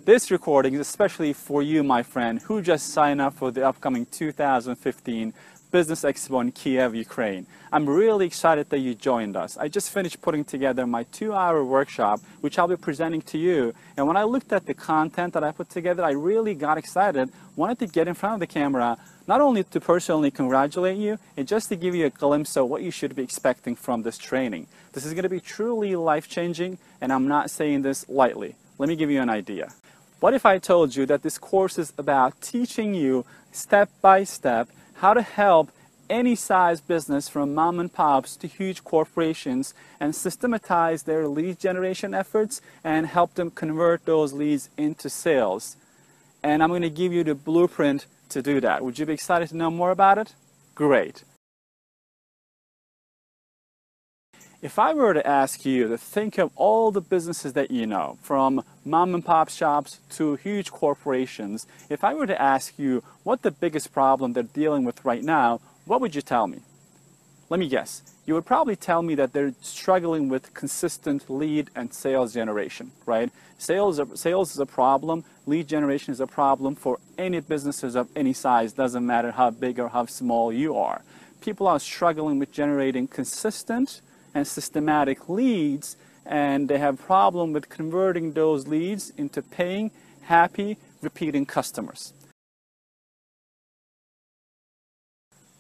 This recording is especially for you, my friend, who just signed up for the upcoming 2015 Business Expo in Kiev, Ukraine. I'm really excited that you joined us. I just finished putting together my 2-hour workshop, which I'll be presenting to you. And when I looked at the content that I put together, I really got excited, wanted to get in front of the camera, not only to personally congratulate you, and just to give you a glimpse of what you should be expecting from this training. This is going to be truly life-changing, and I'm not saying this lightly. Let me give you an idea. What if I told you that this course is about teaching you step by step how to help any size business from mom and pops to huge corporations and systematize their lead generation efforts and help them convert those leads into sales? And I'm going to give you the blueprint to do that. Would you be excited to know more about it? Great. If I were to ask you to think of all the businesses that you know, from mom and pop shops to huge corporations, if I were to ask you what the biggest problem they're dealing with right now, what would you tell me? Let me guess. You would probably tell me that they're struggling with consistent lead and sales generation, right? Sales is a problem. Lead generation is a problem for any businesses of any size. Doesn't matter how big or how small you are. People are struggling with generating consistent and systematic leads, and they have a problem with converting those leads into paying, happy, repeating customers.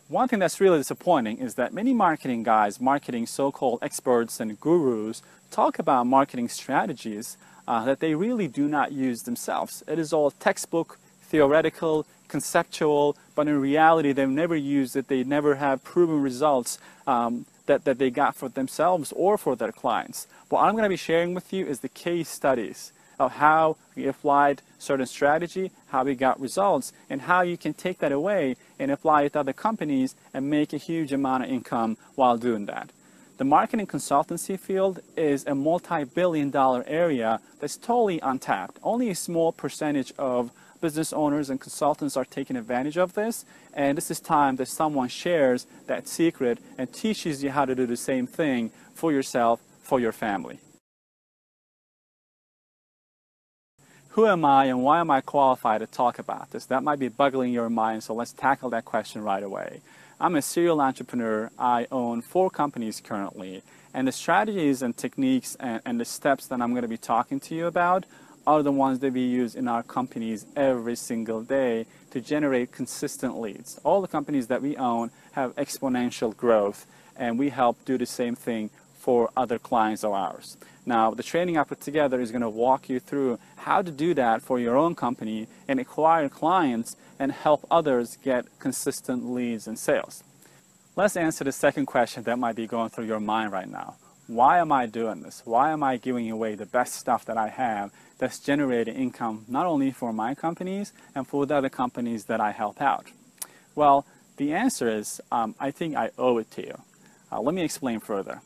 One thing that's really disappointing is that many marketing guys, marketing so-called experts and gurus, talk about marketing strategies that they really do not use themselves. It is all textbook, theoretical, conceptual, but in reality they've never used it. They never have proven results that they got for themselves or for their clients. What I'm going to be sharing with you is the case studies of how we applied certain strategy, how we got results, and how you can take that away and apply it to other companies and make a huge amount of income while doing that. The marketing consultancy field is a multi-billion-dollar area that's totally untapped. Only a small percentage of business owners and consultants are taking advantage of this, and this is time that someone shares that secret and teaches you how to do the same thing for yourself, for your family. Who am I and why am I qualified to talk about this? That might be bugging your mind, so let's tackle that question right away. I'm a serial entrepreneur. I own 4 companies currently, and the strategies and techniques and the steps that I'm going to be talking to you about are the ones that we use in our companies every single day to generate consistent leads. All the companies that we own have exponential growth, and we help do the same thing for other clients of ours. Now, the training I put together is going to walk you through how to do that for your own company and acquire clients and help others get consistent leads and sales. Let's answer the second question that might be going through your mind right now. Why am I doing this? Why am I giving away the best stuff that I have that's generating income not only for my companies and for the other companies that I help out? Well, the answer is I think I owe it to you. Let me explain further.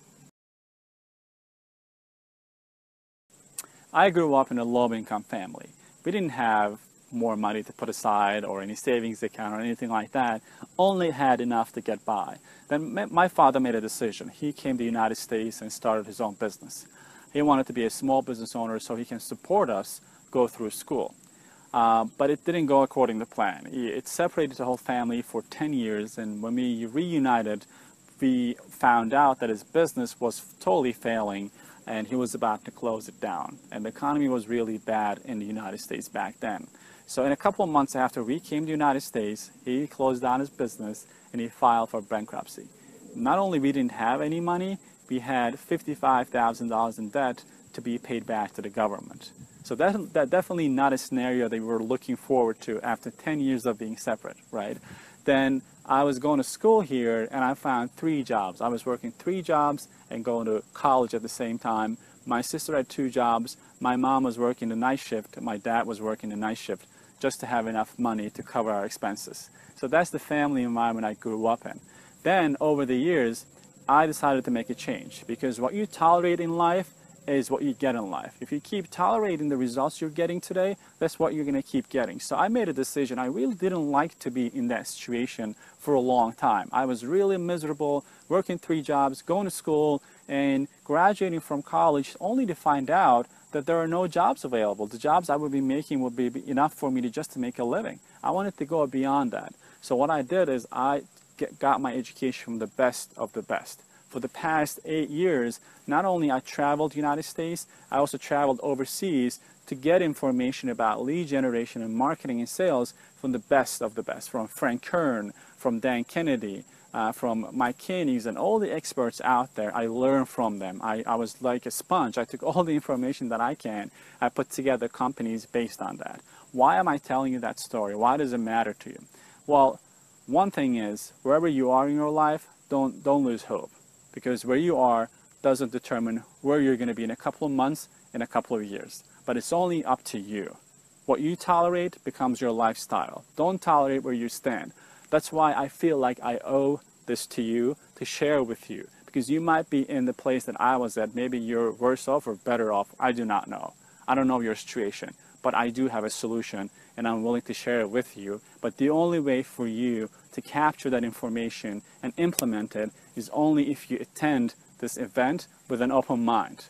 I grew up in a low-income family. We didn't have more money to put aside or any savings account or anything like that, only had enough to get by. Then my father made a decision. He came to the United States and started his own business. He wanted to be a small business owner so he can support us go through school. But it didn't go according to plan. It separated the whole family for 10 years, and when we reunited, we found out that his business was totally failing and he was about to close it down. And the economy was really bad in the United States back then. So in a couple of months after we came to the United States, he closed down his business and he filed for bankruptcy. Not only we didn't have any money, we had $55,000 in debt to be paid back to the government. So that's definitely not a scenario that we were looking forward to after 10 years of being separate, right? Then I was going to school here and I found 3 jobs. I was working 3 jobs and going to college at the same time. My sister had 2 jobs. My mom was working the night shift. My dad was working the night shift just to have enough money to cover our expenses. So that's the family environment I grew up in. Then over the years, I decided to make a change because what you tolerate in life is what you get in life. If you keep tolerating the results you're getting today, that's what you're going to keep getting. So I made a decision. I really didn't like to be in that situation for a long time. I was really miserable, working 3 jobs, going to school, and graduating from college only to find out that there are no jobs available. The jobs I would be making would be enough for me to make a living. I wanted to go beyond that. So what I did is I got my education from the best of the best. For the past 8 years, not only I traveled the United States, I also traveled overseas to get information about lead generation and marketing and sales from the best of the best, from Frank Kern, from Dan Kennedy, from Mike Keynes, and all the experts out there. I learned from them. I was like a sponge. I took all the information that I can. I put together companies based on that. Why am I telling you that story? Why does it matter to you? Well, one thing is, wherever you are in your life, don't lose hope. Because where you are doesn't determine where you're going to be in a couple of months, in a couple of years. But it's only up to you. What you tolerate becomes your lifestyle. Don't tolerate where you stand. That's why I feel like I owe this to you, to share with you. Because you might be in the place that I was at. Maybe you're worse off or better off. I do not know. I don't know your situation. But I do have a solution, and I'm willing to share it with you. But the only way for you to capture that information and implement it is only if you attend this event with an open mind.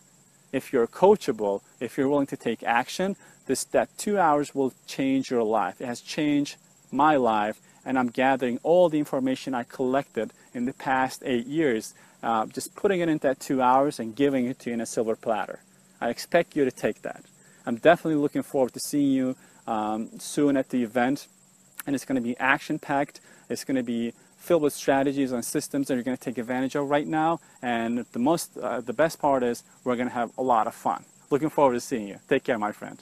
If you're coachable, if you're willing to take action, that 2 hours will change your life. It has changed my life, and I'm gathering all the information I collected in the past 8 years, just putting it into that 2 hours and giving it to you in a silver platter. I expect you to take that. I'm definitely looking forward to seeing you soon at the event, and it's going to be action-packed. It's going to be filled with strategies and systems that you're going to take advantage of right now, and the best part is we're going to have a lot of fun. Looking forward to seeing you. Take care, my friend.